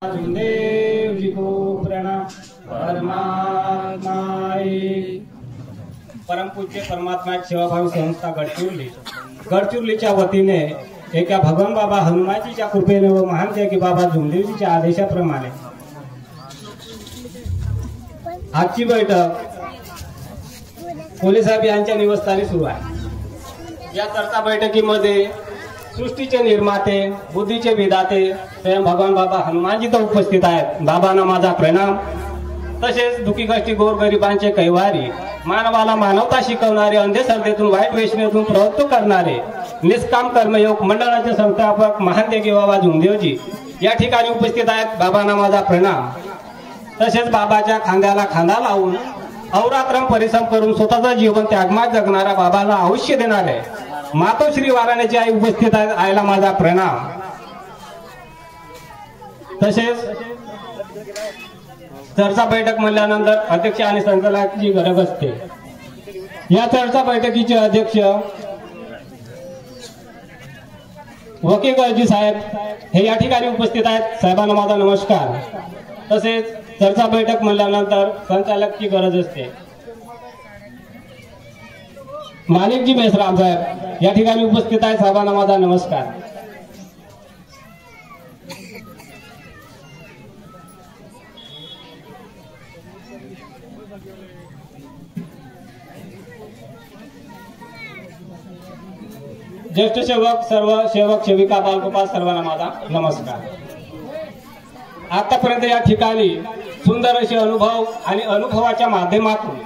देव जी को प्रणाम। परमात्माए परम पूज्य परमात्मा सेवाभावी संस्था गडचिरोलीच्या वतीने एका भगवान बाबा हनुमानजीच्या कृपेने व महान त्यागी बाबा झुमदेवजीच्या आदेशाप्रमाणे आजची बैठक पोलीस साहेब यांच्या निवासस्थानी सुरू आहे। या चर्चा बैठकीमध्ये सृष्टीचे निर्माते बुद्धीचे विधाते स्वयं भगवान बाबा हनुमानजी तर उपस्थित आहेत। बाबांना माझा प्रणाम। तसेच दुखी कष्टी गोरगरिबांचे कैवारी, मानवाला मानवता शिकवणारे, अंधश्रद्धेतून वाईट वेशनेतून प्रवृत्त करणारे निष्काम कर्मयोग मंडळाचे संस्थापक महान त्यागी बाबा झुमदेवजी या ठिकाणी उपस्थित आहेत। बाबांना माझा प्रणाम। तसेच बाबाच्या खांद्याला खांदा लावून अहोरात्र परिश्रम करून स्वतःचा जीवन त्यागमात जगणारा बाबाला आयुष्य देणारे मातोश्री वाराण्याची आई उपस्थित आहेत। आईला माझा प्रणाम। तसेच चर्चा बैठक म्हणल्यानंतर अध्यक्ष आणि संचालकाची गरज असते। या चर्चा बैठकीचे अध्यक्ष वकील गळजी साहेब हे या ठिकाणी उपस्थित आहेत। साहेबांना माझा नमस्कार। तसेच चर्चा बैठक म्हणल्यानंतर संचालकाची गरज असते। माणिकजी मेश्राम साहेब या ठिकाणी उपस्थित आहेत। साहेबांना माझा नमस्कार। ज्येष्ठ सेवक, सर्व सेवक सेविका, बालगोपाल सर्वांना माझा नमस्कार। आतापर्यंत या ठिकाणी सुंदर असे अनुभव आणि अनुभवाच्या माध्यमातून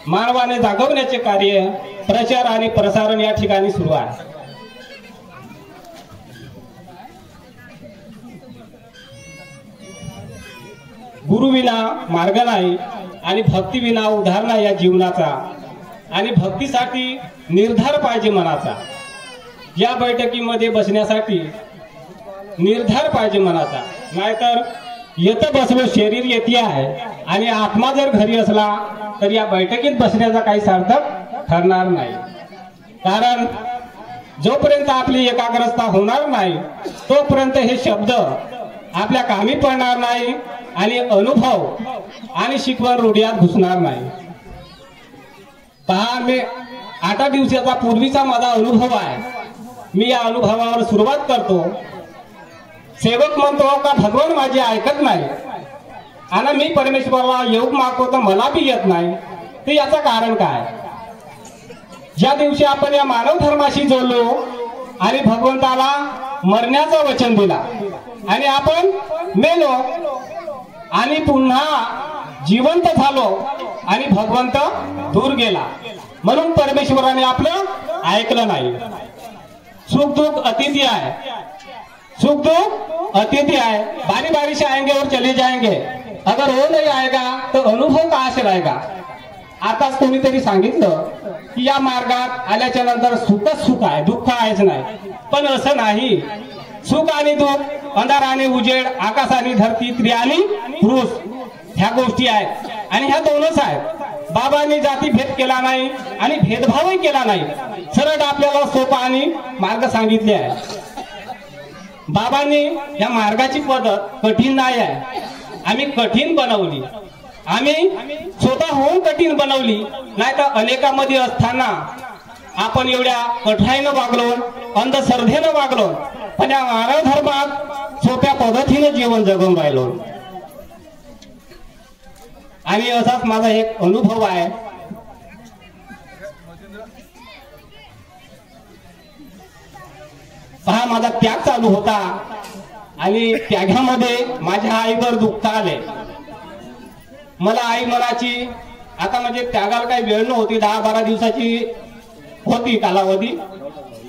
मानवाने जागवण्याचे कार्य, प्रचार आणि प्रसारण या ठिकाणी सुरू आहे। गुरुविना मार्ग नाही आणि भक्तीविना उद्धार नाही या जीवनाचा, आणि भक्तीसाठी निर्धार पाहिजे मनाचा। या बैठकीमध्ये बसण्यासाठी निर्धार पाहिजे मनाचा, नाहीतर येतं बसलो शरीर येते आहे आणि आत्मा जर घरी असला तर या बैठकीत बसण्याचा काही सार्थक ठरणार नाही। कारण जोपर्यंत आपली एकाग्रता होणार नाही तोपर्यंत हे शब्द आपल्या कामी पडणार नाही आणि अनुभव आणि शिकवण हृदयात घुसणार नाही। पहा, मी 8 दिवसाचा पूर्वीचा माझा अनुभव आहे। मी या अनुभवावर सुरुवात करतो। सेवक म्हणतो का भगवान माझे ऐकत नाही आणि मी परमेश्वराला योग मागतो तर मला बी येत नाही, तर याचं कारण काय? ज्या दिवशी आपण या मानव धर्माशी जोडलो आणि भगवंताला मरण्याचं वचन दिला आणि आपण मेलो आणि पुन्हा जिवंत झालो आणि भगवंत दूर गेला, म्हणून परमेश्वराने आपलं ऐकलं नाही। सुख दुख अतिथि है, सुख दुख अतिथि है, बारी बारी से आएंगे और चले जाएंगे। अगर वो नहीं आएगा तो अनुभव कहाँ से रहेगा? आताच कोणीतरी सांगितलं की या मार्गात आल्याच्या नंतर सुखच सुख आहे, दुःख आहेच नाही। पण असं नाही। सुख आणि दुःख, अंधार आणि उजेड, आकाश आणि धरती, स्त्री आणि पुरुष ह्या गोष्टी आहेत आणि ह्या दोनच आहेत। बाबांनी जाती भेद केला नाही आणि भेदभावही केला नाही, सरळ आपल्याला सोपा आणि मार्ग सांगितले आहे। बाबांनी या मार्गाची पद्धत कठीण नाही आहे, आम्ही कठीण बनवली। आम्ही स्वतःहून कठीण बनवली, नाही तर अनेकामध्ये असताना आपण एवढ्या कठीण वागलो, अंधश्रद्धेनं वागलो, पण या मानव धर्मात सोप्या पद्धतीने जीवन जगून राहिलो। आणि असाच माझा एक अनुभव आहे। पहा, माझा त्याग चालू होता आणि त्यागामध्ये माझ्या आईवर दुःख आले। मला आई म्हणाची, आता म्हणजे त्यागाला काही वेळ नव्हती, 10-12 दिवसाची होती कालावधी।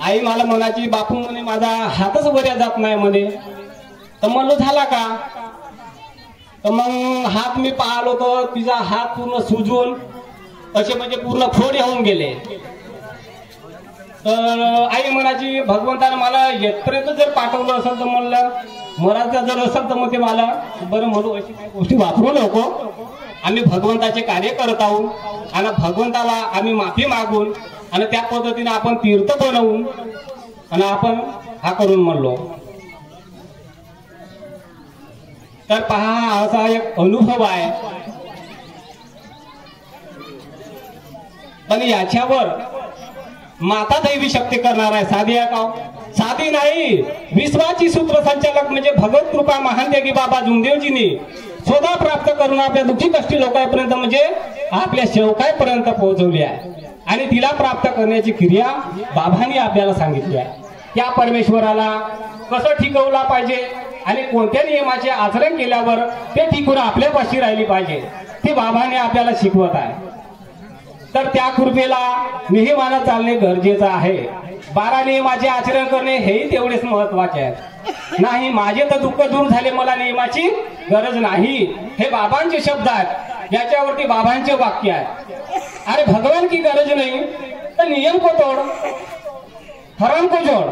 आई मला म्हणाची, बापू म्हणे माझा हातच वऱ्या जात नाही म्हणे। तर म्हणलो झाला का? तर मग हात मी पाहिलो तर तिचा हात पूर्ण सुजून असे म्हणजे पूर्ण फोडे होऊन गेले। तर आई म्हणाची, भगवंताने मला येतपर्यंत जर पाठवलं असेल तर म्हणलं मराठा जर असेल तर मग ते मला बरं म्हणू, अशी काही गोष्टी वापरू नको। आम्ही भगवंताचे कार्य करत आहोत आणि भगवंताला आम्ही माफी मागून आणि त्या पद्धतीने आपण तीर्थ बनवून आणि आपण हा करून म्हणलो। तर पहा हा असा एक अनुभव आहे, पण याच्यावर माता दैवी शक्ती करणार आहे. साधी आहे का? साधी नाही. विश्वाची सूत्रसंचालक म्हणजे भगवत कृपा महान त्यागी बाबा जुमदेवजींनी स्वतः प्राप्त करून आपल्या दुःखी कष्टी लोकांपर्यंत म्हणजे आपल्या सेवकांपर्यंत पोहोचवली आहे. आणि तिला प्राप्त करण्याची क्रिया बाबांनी आपल्याला सांगितली आहे. त्या परमेश्वराला कसं टिकवला पाहिजे आणि कोणत्या नियमाचे आचरण केल्यावर ते टिकून आपल्यापाशी राहिली पाहिजे ते बाबांनी आपल्याला शिकवत आहे. तर त्या कृपेला नियमानं चालणे गरजेचं आहे. 12 नियमाचे आचरण करणे हेही तेवढेच महत्वाचे आहे. नाही माझे तर दुःख दूर झाले, मला नियमाची गरज नाही, हे बाबांचे शब्द आहेत. याच्यावरती बाबांचे वाक्य आहे. अरे भगवान की गरज नहीं तो नियम को तोड़, हराम को जोड़.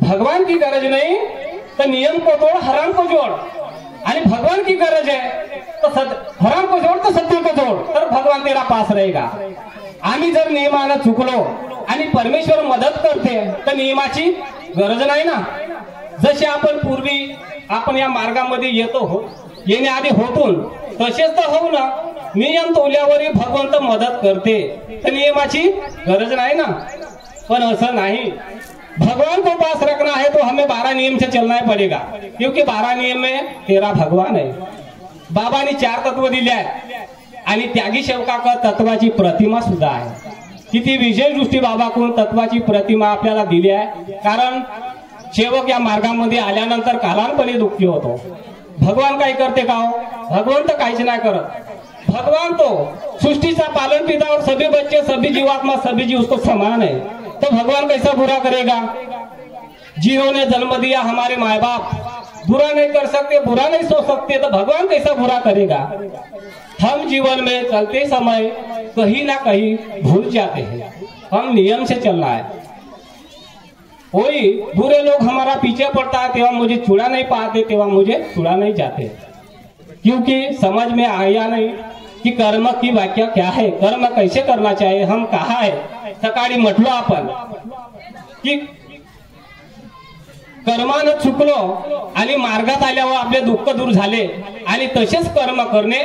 भगवान की गरज नहीं तो नियम को तोड़, हराम को जोड़. आणि भगवान की गरज है तो हराम को जोड़ तो सत्य को जोड़, तर भगवान तेरा पास रहेगा. आम्ही जर नियमानं चुकलो आणि परमेश्वर मदत करते तर नियमाची गरज नाही ना. जसे आपण पूर्वी आपण या मार्गामध्ये येण्याआधी होतून तसेच तर होऊ ना. नियम तोल्यावरही भगवंत मदत करते तर नियमाची गरज नाही ना. पण असं नाही. भगवान को पास रखना है तो हमें 12 नियम से चलना पड़ेगा, क्योंकि 12 नियम में 13 भगवान है. बाबांनी 4 तत्व दिले आहेत आणि त्यागी सेवकाक तत्वाची प्रतिमा सुद्धा आहे. किती विशेष दृष्टी बाबाकडून तत्वाची प्रतिमा आपल्याला दिली आहे. कारण सेवक या मार्गामध्ये आल्यानंतर कालांतपणे दुःखी होतो. भगवान काय करते का? भगवंत काहीच नाही करत. भगवान तो सृष्टिचा पालन पिता और सभी बच्चे सभी जीवात्मा सभी जीव उसको समान है. तो भगवान कैसा बुरा करेगा? जिन्होंने जन्म दिया हमारे माँ बाप बुरा नहीं कर सकते, बुरा नहीं सोच सकते, तो भगवान कैसा बुरा करेगा? हम जीवन में चलते समय कहीं ना कहीं भूल जाते हैं. हम नियम से चलना है. कोई बुरे लोग हमारा पीछे पड़ता है, तेवा मुझे छुड़ा नहीं पाते, तेवा मुझे छुड़ा नहीं जाते, क्योंकि समझ में आया नहीं कि कर्म की व्याख्या क्या है, कर्म कैसे करना चाहिए, हम कहाँ है. सकाळी म्हटलो आपण की कर्मानं चुकलो आणि मार्गात आल्यावर आपले दुःख दूर झाले आणि तसेच कर्म करणे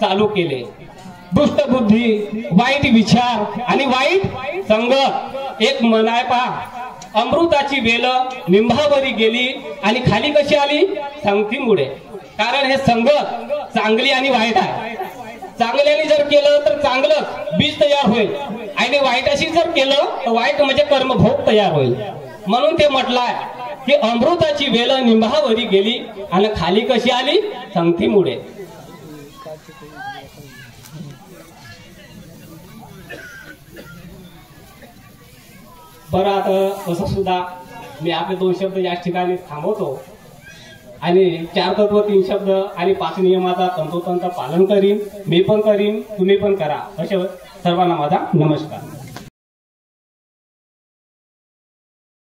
चालू केले. दुष्ट बुद्धी, वाईट विचार आणि वाईट संगत एक मनाय पहा. अमृताची वेल निंबावरी गेली आणि खाली कशी आली? संगतीमुळे. कारण हे संगत चांगली आणि वाईट आहे. चांगल्याने जर केलं तर चांगलं बीज तयार होईल आणि वाईटाशी जर केलं तर वाईट म्हणजे कर्मभोग तयार होईल. म्हणून ते म्हटलंय की अमृताची वेल निंबावरी गेली आणि खाली कशी आली? संगतीमुळे. बरं आता असं सुद्धा मी आपले 2 शब्द याच ठिकाणी थांबवतो आणि 4 तत्व 3 शब्द आणि 5 नियमाचा तंतोतंत पालन करीन. मी पण करीन, तुम्ही पण करा. अशा सर्वांना माझा नमस्कार.